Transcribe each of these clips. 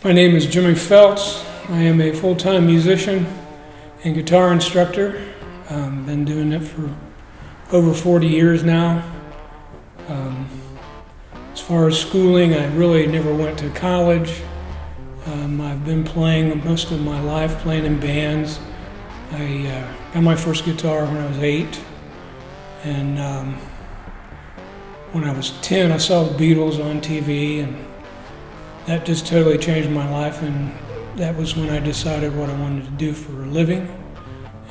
My name is Jimmy Feltz. I am a full-time musician and guitar instructor. Been doing it for over 40 years now. As far as schooling, I really never went to college. I've been playing most of my life, playing in bands. I got my first guitar when I was 8, and when I was 10, I saw the Beatles on TV, and that just totally changed my life, and that was when I decided what I wanted to do for a living.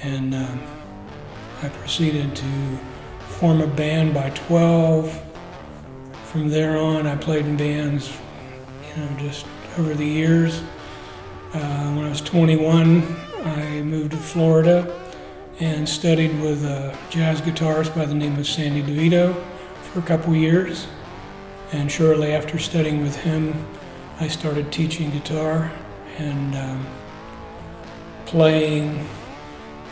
And I proceeded to form a band by 12. From there on, I played in bands, just over the years. When I was 21, I moved to Florida and studied with a jazz guitarist by the name of Sandy DeVito for a couple years. And shortly after studying with him, I started teaching guitar and playing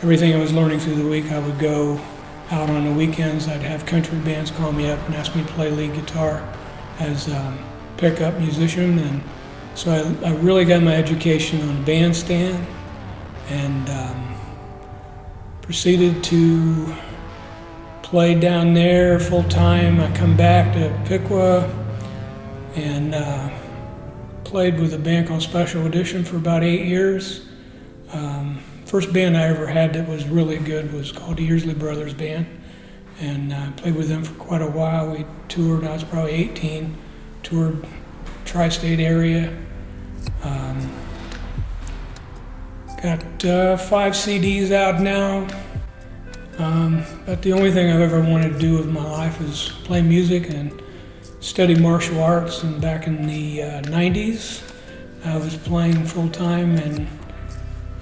everything I was learning through the week. I would go out on the weekends. I'd have country bands call me up and ask me to play lead guitar as a pickup musician. And so I really got my education on the bandstand and proceeded to play down there full time. I come back to Piqua and played with a band called Special Edition for about 8 years. First band I ever had that was really good was called the Earsley Brothers Band, and I played with them for quite a while. We toured, I was probably 18, toured tri-state area. Got 5 CDs out now, but the only thing I've ever wanted to do with my life is play music and study martial arts. And back in the 90s, I was playing full time, and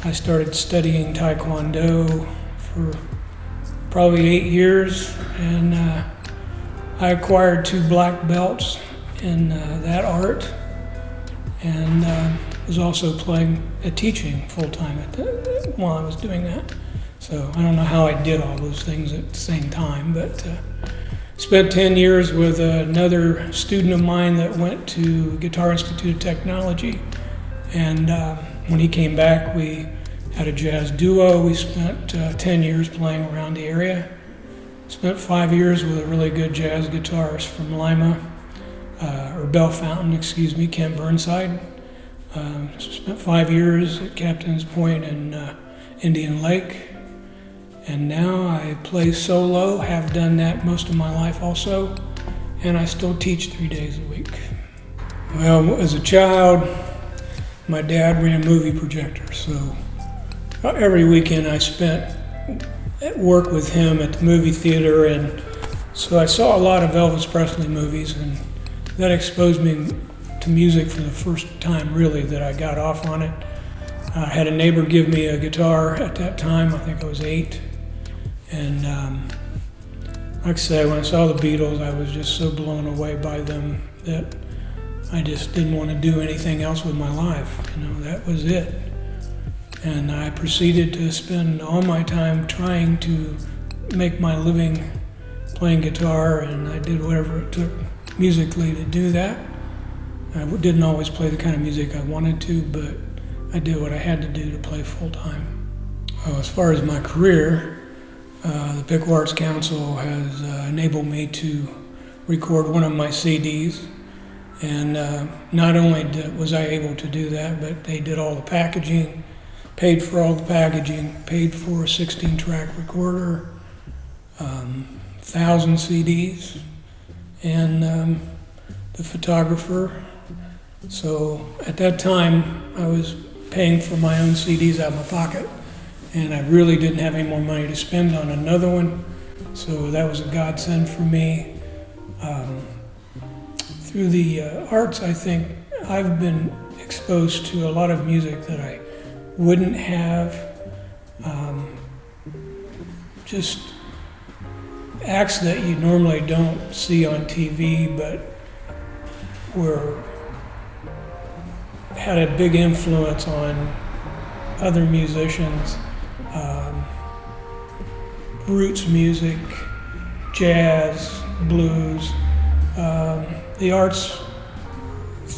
I started studying Taekwondo for probably 8 years, and I acquired 2 black belts in that art, and was also teaching full time while I was doing that. So I don't know how I did all those things at the same time, but spent 10 years with another student of mine that went to Guitar Institute of Technology, and when he came back, we had a jazz duo. We spent 10 years playing around the area. Spent 5 years with a really good jazz guitarist from Lima, or Bell Fountain, Kent Burnside. Spent 5 years at Captain's Point in Indian Lake. And now I play solo, have done that most of my life also, and I still teach 3 days a week. Well, as a child, my dad ran a movie projector, so every weekend I spent at work with him at the movie theater, and so I saw a lot of Elvis Presley movies, and that exposed me to music for the first time, really, that I got off on it. I had a neighbor give me a guitar at that time. I think I was 8. And like I say, when I saw the Beatles, I was just so blown away by them that I just didn't want to do anything else with my life. That was it. And I proceeded to spend all my time trying to make my living playing guitar, and I did whatever it took musically to do that. I didn't always play the kind of music I wanted to, but I did what I had to do to play full time. As far as my career, the Piqua Arts Council has enabled me to record one of my CDs, and not only was I able to do that, but they did all the packaging, paid for all the packaging, paid for a 16-track recorder, 1,000 CDs, and the photographer. So at that time, I was paying for my own CDs out of my pocket, and I really didn't have any more money to spend on another one, so that was a godsend for me. Through the arts, I think I've been exposed to a lot of music that I wouldn't have. Just acts that you normally don't see on TV, but had a big influence on other musicians. Roots music, jazz, blues, the arts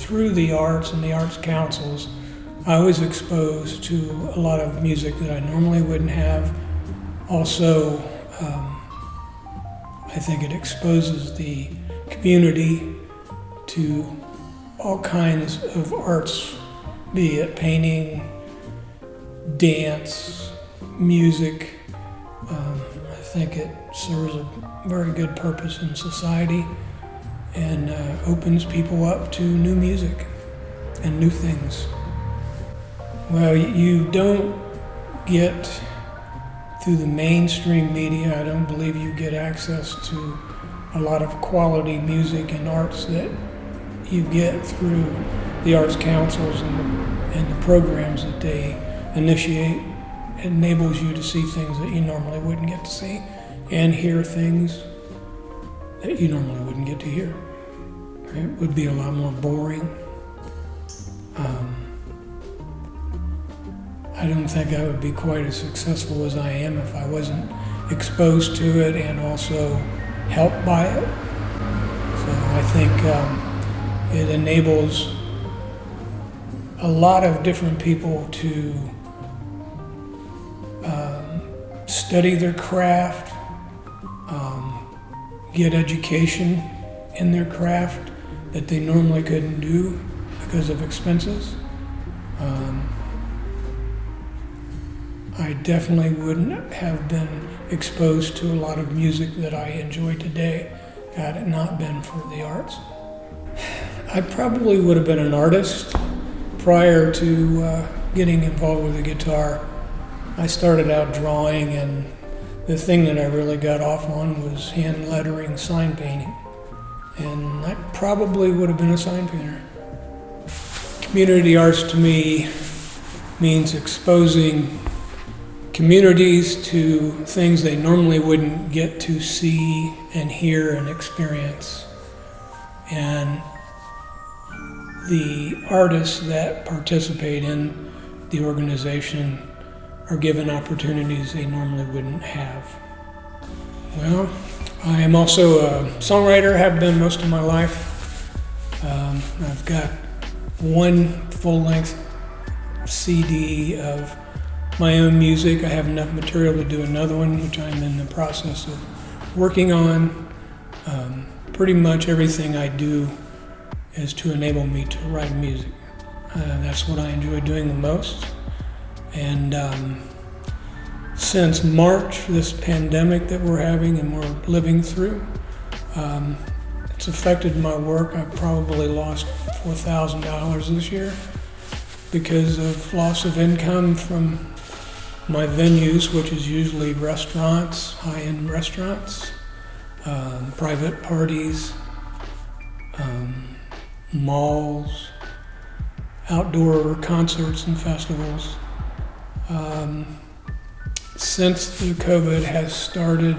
through the arts and the arts councils, I was exposed to a lot of music that I normally wouldn't have. Also, I think it exposes the community to all kinds of arts, be it painting, dance, music. I think it serves a very good purpose in society and opens people up to new music and new things. Well, you don't get, through the mainstream media, I don't believe you get access to a lot of quality music and arts that you get through the arts councils and the programs that they initiate. It enables you to see things that you normally wouldn't get to see and hear things that you normally wouldn't get to hear. It would be a lot more boring. I don't think I would be quite as successful as I am if I wasn't exposed to it and also helped by it. So I think it enables a lot of different people to study their craft, get education in their craft that they normally couldn't do because of expenses. I definitely wouldn't have been exposed to a lot of music that I enjoy today had it not been for the arts. I probably would have been an artist prior to getting involved with the guitar. I started out drawing, and the thing that I really got off on was hand lettering, sign painting. And I probably would have been a sign painter. Community arts to me means exposing communities to things they normally wouldn't get to see and hear and experience. And the artists that participate in the organization are given opportunities they normally wouldn't have. Well, I am also a songwriter, have been most of my life. I've got one full-length CD of my own music. I have enough material to do another one, which I'm in the process of working on. Pretty much everything I do is to enable me to write music. That's what I enjoy doing the most. And since March, this pandemic that we're having and we're living through, it's affected my work. I've probably lost $4,000 this year because of loss of income from my venues, which is usually restaurants, high-end restaurants, private parties, malls, outdoor concerts and festivals. Since the COVID has started,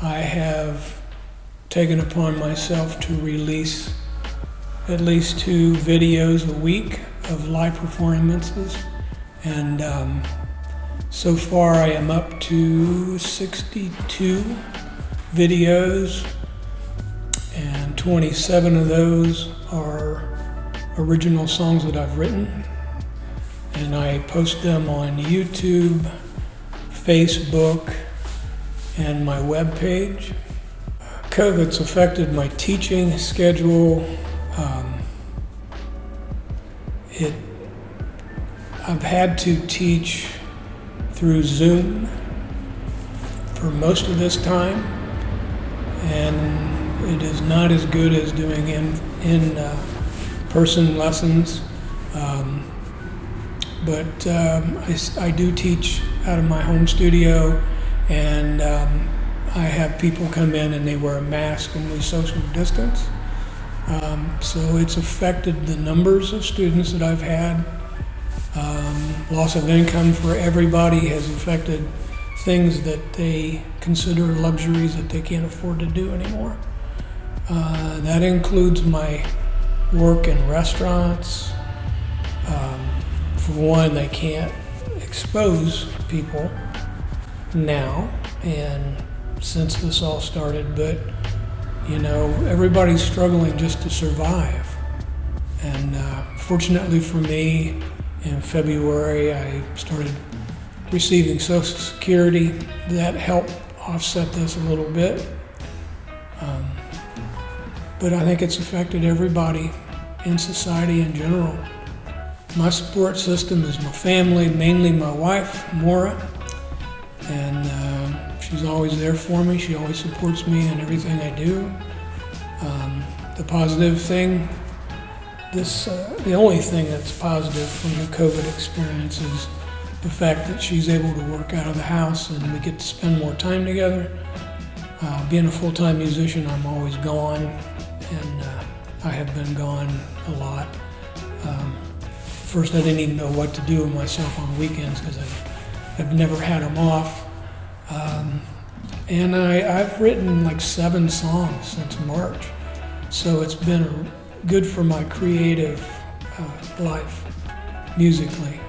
I have taken upon myself to release at least 2 videos a week of live performances, and so far I am up to 62 videos, and 27 of those are original songs that I've written, and I post them on YouTube, Facebook, and my webpage. COVID's affected my teaching schedule. I've had to teach through Zoom for most of this time, and it is not as good as doing in-person lessons. But I do teach out of my home studio, and I have people come in and they wear a mask and we social distance. So it's affected the numbers of students that I've had. Loss of income for everybody has affected things that they consider luxuries that they can't afford to do anymore. That includes my work in restaurants. For one, they can't expose people now, and since this all started, but you know, everybody's struggling just to survive. And fortunately for me, in February, I started receiving Social Security. That helped offset this a little bit. But I think it's affected everybody in society in general. My support system is my family, mainly my wife, Maura, and she's always there for me. She always supports me in everything I do. The positive thing, the only thing that's positive from the COVID experience is the fact that she's able to work out of the house and we get to spend more time together. Being a full-time musician, I'm always gone, and I have been gone a lot. First, I didn't even know what to do with myself on weekends because I've never had them off. And I've written like 7 songs since March, so it's been good for my creative life musically.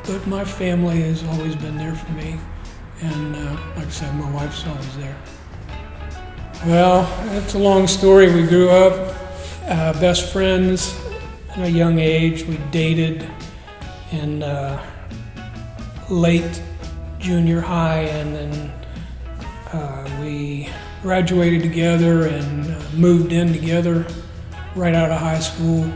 But my family has always been there for me, and like I said, my wife's always there. Well, it's a long story. We grew up best friends at a young age. We dated in late junior high, and then we graduated together and moved in together right out of high school.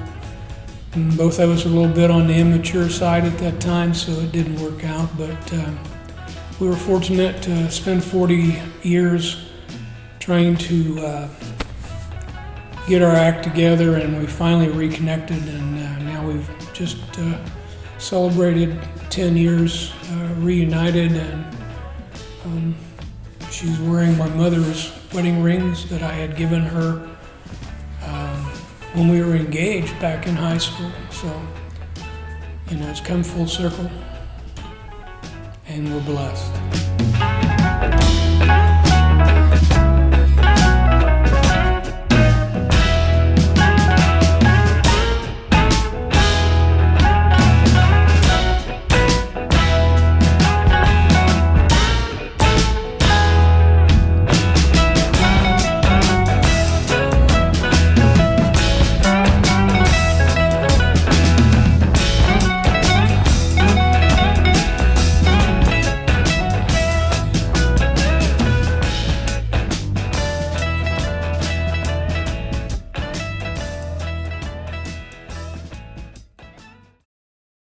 And both of us were a little bit on the immature side at that time, so it didn't work out, but we were fortunate to spend 40 years trying to get our act together, and we finally reconnected, and now we've just celebrated 10 years reunited, and she's wearing my mother's wedding rings that I had given her when we were engaged back in high school. So, it's come full circle, and we're blessed.